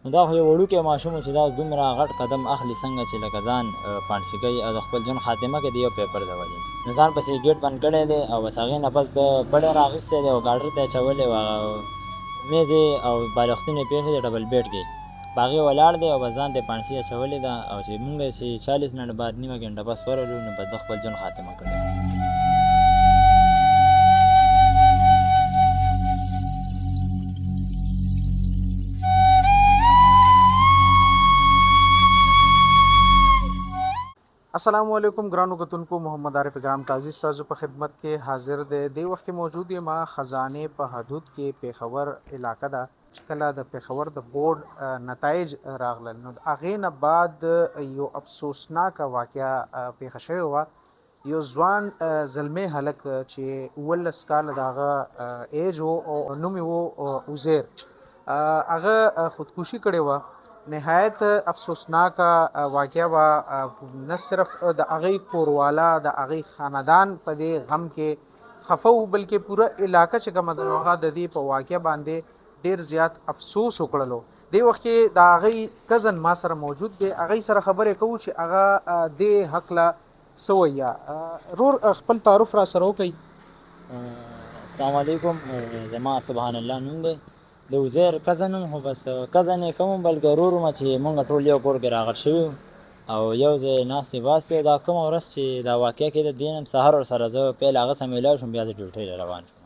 نو دا خو یو وړوکی ماشوم و چې دا دومره غټ قدم اخلي څنګه چې لکه ځان پانسي کوي او د خپل ژوند خاتمه کوي د یو پیپر د وجې نو ځان پسې ګیټ بند کړی دی او بس هغې نه پس د بډې رااخیستی دی او ګاډر ته یې اچولی و میز او بالښتونه یې پرېښي دی ډبل بیډ کې په هغې ولاړ دی او بس ځان ته یې پانسي اچولې ده او چې مونږ چې 40 منټ بعد نیمه ګنټه بس ورغلو نو بس د خپل ژوند خاتمه کړې. السلام علیکم ګرانو کتونکو محمد عارف اکرام قاضي ستاسو په خدمت کې حاضر دی. د وخت موجود یم خزانه په حدود کې پیښور علاقه ده چې کله د پیښور د بورډ نتایج راغلل نو هغې نه بعد یو افسوسناک واقعه پیښه شوې وه. یو ځوان زلمی هلک چې 19 کاله د هغه ایج و او نوم یې و عزیر هغه خودکشي کړې وه. نهایت افسوسناک واقعه وا نه صرف د هغې کوروالا د هغې خاندان په دې غم کې خفه و بلکې پوره علاقه چې کومه ده نو هغه د دې په واقعه باندې ډېر زیات افسوس وکړلو. دې وخت کې د هغې کزن ما سره موجود دی هغې سره خبرې کوو چې هغه دې هکله څه وایي. رور خپل تعارف را سره وکړئ. السلام علیکم زما سبحان الله نوم دی د عزیر کزن یم خو بس کزن یې کوم بلکې ورور یم چې مونږ ټول یو کور کې راغټ شوي او یو ځای ناستې باستې دا کومه ورځ چې دا واقعه کېده دې نه سهار ورسره زه پیل هغه سره میلاو شوم بیا زه ډیوټۍ له روان شوم.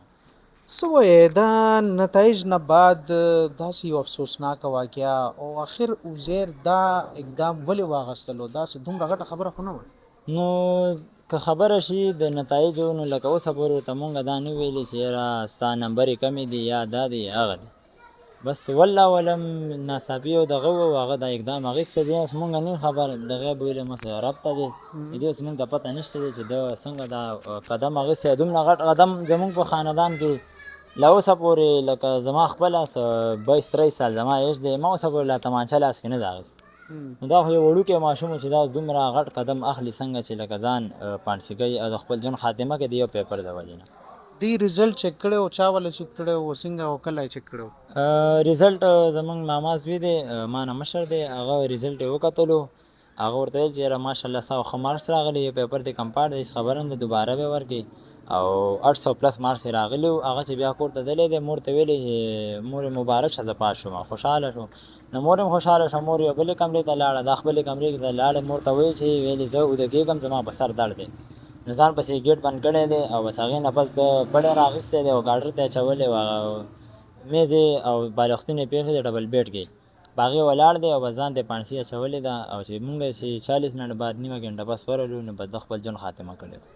څه وایې دا نتایج نه بعد داسې یو افسوسناکه واقعه او آخر عزیر دا اقدام ولې واخیستلو داسې دومره غټه خبره خو نه وه نو که خبره شي د نتایجو نو لکه اوسه پورې ورته مونږ دا نه ویلي چې یاره ستا نمبر یې کمې دي یا دا دی هغه دی بس والله علم ناڅاپي او دغه و هغه دا اقدام اخیستی دی اوس مونږ نه خبر دغه به ویلې مس رب ته دی دې اوس مونږ ته پته نشته دی چې د څنګه دا قدم اخیستی دومره غټ قدم زمونږ په خاندان کې لا اوسه پورې لکه زما خپله 22-23 سال زما ایج دی ما اوسه پورې لا تمانچه لاس کې نه ده اخیستی نو دا خو یو وړوکی ماشوم چې دا دومره غټ قدم اخلي څنګه چې لکه ځان پانسي کوي او د خپل ژوند خاتمه کوي د یو پیپر د وجې نه. دی ریزلټ چک کړی او چا ولا چک کړی او څنګه او کله یې چک کړی ریزلټ زمونږ ماما زوی دی ما نه مشر دی هغه ریزلټ یې وکتلو هغه ورته ویل چې یاره ماشاءالله ستا ښه مارکس راغلي یو پیپر دې کمپاړ دی هېڅ خبره نه ده دوباره به ورکړي او 800 پلس مارکس یې راغلي وو هغه چې بیا کور ته تللی دی مور ته ویلې چې مور یې مبارک شه زه پاس شوم خوشحاله شو نو مور هم خوشحاله شوه مور یو بلې کمرې ته لاړه دا خپلې کمرې ته لاړه مور ته وایي چې ویلې زه اوده کېږم زما په سر درد دی نو ځان پسې ګیټ بند کړی دی او بس هغې نه پس د بډې رااخیستی دی او ګاډر ته یې اچولی و میز او بالښتونه یې پرېښي دی ډبل بیډ کې په هغې ولاړ دی او بس ځان ته یې پانسي اچولې ده او چې مونږ چې 40 منټ بعد نیمه ګنټه بس ورغلو نو بس د خپل ژوند خاتمه کړې وه.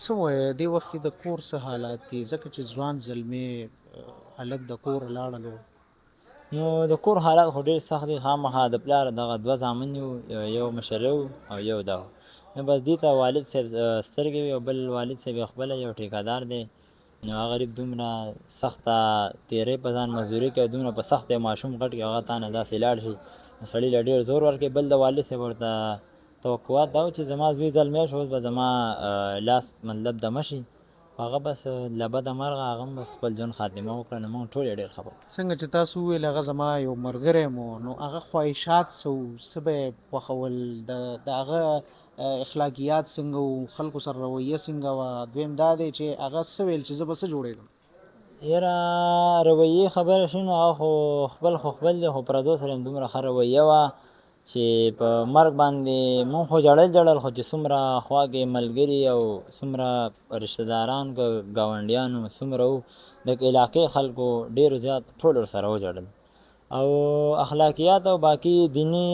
څه وایې دې وخت کې د کور څه حالات دي ځکه چې ځوان زلمی هلک د کور لاړلو نو د کور حالات خو ډېر سخت دي خامخا د پلار دغه 2 زامن یو یو مشر او یو دا نو بس دې ته والد صاحب سترګې وي او بل والد صاحب یې خپله یو ټیکهدار دی نو هغه غریب دومره سخته تیری په ځان مزدوري کوي دومره په سخت ماشوم غټ کې هغه تا نه داسې لاړ شي سړي له ډېر زور ورکوي بل د والد صاحب ورته توقعات دا و چې زما زوی زلمی شو اوس به زما لاس مطلب دمه شي هغه بس له بده مرغه هغه هم بس خپل ژوند خاتمه وکړه نو موږ ټول یې ډېر خفه څنګه چې تاسو وویل هغه زما یو ملګری مو نو هغه خواهشات څه وو څه به یې خوښول د هغه اخلاقیات څنګه وو خلکو سره رویه څنګه وه دویم دا دی چې هغه څه ویل چې زه به څه جوړېږم یاره رویې خبره شي نو هغه خو خپل دی خو پردو سره هم دومره ښه رویه وه چې په مرګ باندې مونږ خو جړل خو چې څومره خواږې ملګري او څومره رشته داران ګاونډیانو څومره وو د علاقې خلکو ډېرو زیات ټول ورسره وجړل او اخلاقیات او باقي دیني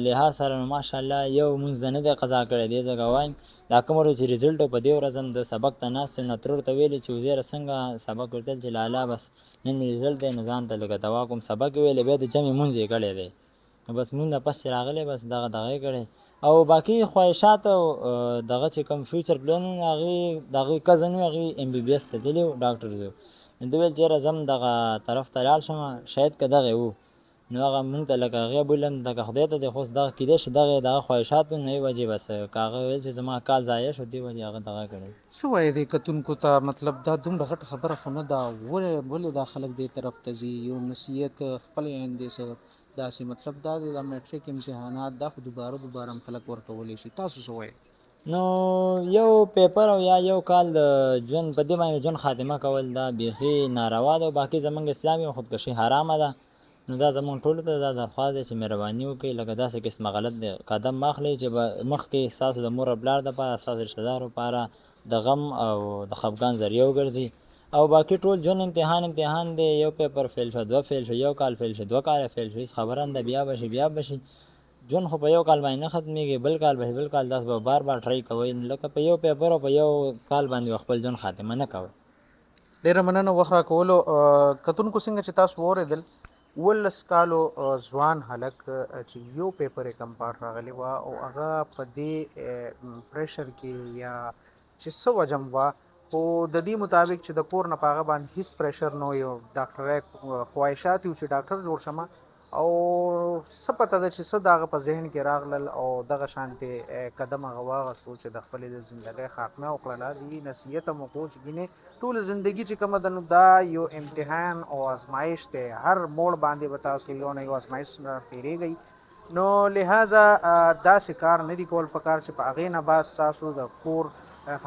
لحاظ سره نو ماشاءالله یو مونځ د نه دی قضا کړی دی ځکه وایم دا کومه ورځ چې ریزلټ په دې ورځ هم د سبق ته ناست یم نه ترور ته ویلې چې وزیره څنګه سبق ورته چې لالا بس نن مې ریزلټ دی نو ځان ته لږه دوا کوم سبق یې ویلې بیا د جمع مونځ یې کړی دی بس مونږ نه پس چې راغلی بس دغه یې کړی او باقي خواهشات او دغه چې کوم فیوچر پلانونه هغې د هغې کزن و هغې MBBS ته تللی و ډاکټر زه نو ده ویل چې یاره زه هم دغه طرف ته لاړ شم شاید که دغې و نو هغه مونږ ته لکه هغې بولم دغه خدای ته دی خو اوس دغه کیدای شي دغه خواهشات نه وي وجې بس که هغه ویل چې زما کال ضایع شو دې وجې هغه دغه کړی څه وایې دې کتونکو ته مطلب دا دومره غټه خبره خو نه ده ولې دا خلک دې طرف ته ځي یو نصیحت خپلې آیندې څه داسې مطلب دا دی د میټریک امتحانات دا خو دوباره هم خلک ورکولی شي تاسو څه وایي نو یو پیپر او یا یو کال د ژوند په دې باندې ژوند خاتمه کول دا بیخي ناروا ده او باقي زمونږ اسلام یو خودکشي حرامه ده نو دا زمونږ ټولو ته دا درخواست دی چې مهرباني وکړئ لکه داسې قسمه غلط دی قدم مه اخلئ چې به مخکې ستاسو د مور او پلار دپاره ستاسو رشته دارو لپاره د غم او د خفګان ذریعه وګرځي او باقي ټول ژوند امتحان دی یو پیپر فیل شو دوه فیل شو یو کال فیل شو دوه کاله فیل شو هېڅ خبره نه ده بیا به شي ژوند خو په یو کال باندې نه ختمېږي بل کال به بل کال داس به بار ټرای کوئ لکه په یو پیپر او په یو کال باندې خپل ژوند خاتمه نه کوئ ډیره مننه وخت راکولو کتونکو څنګه چې تاسو واورېدل 18 کالو ځوان هلک چې یو پیپر یې کم پاټ راغلی وه او هغه په دې پریشر کې یا چې څه وجم وه خو د دې مطابق چې د کور نه په هغه باندې هیڅ پریشر نه یو ډاکټرۍ خواهشات یو چې ډاکټر جوړ شمه او څه پته ده چې څه د هغه په ذهن کې راغلل او دغه شانتې قدم هغه واخیستو چې د خپلې د زندګۍ خاتمه وکړله دې نصیحت هم وکړو چې ګینې ټوله زندګي چې کومه ده نو دا یو امتحان او ازمایش دی هر موړ باندې به تاسو یو نه یو ازمایش تېرېږئ نو لہذا داسې کار نه دي کول پکار چې په هغې نه بعد ستاسو د کور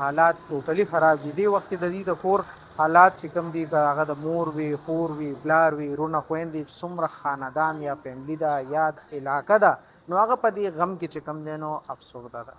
حالات ټوټلي خراب دي دې وخت کې د دې د کور حالات چې کوم دي هغه د مور وي خور وي پلار وي رونه خویندې څومره خاندان یا فیملی ده یا علاقه ده نو هغه په دې غم کې چې کوم دی نو افسرده ده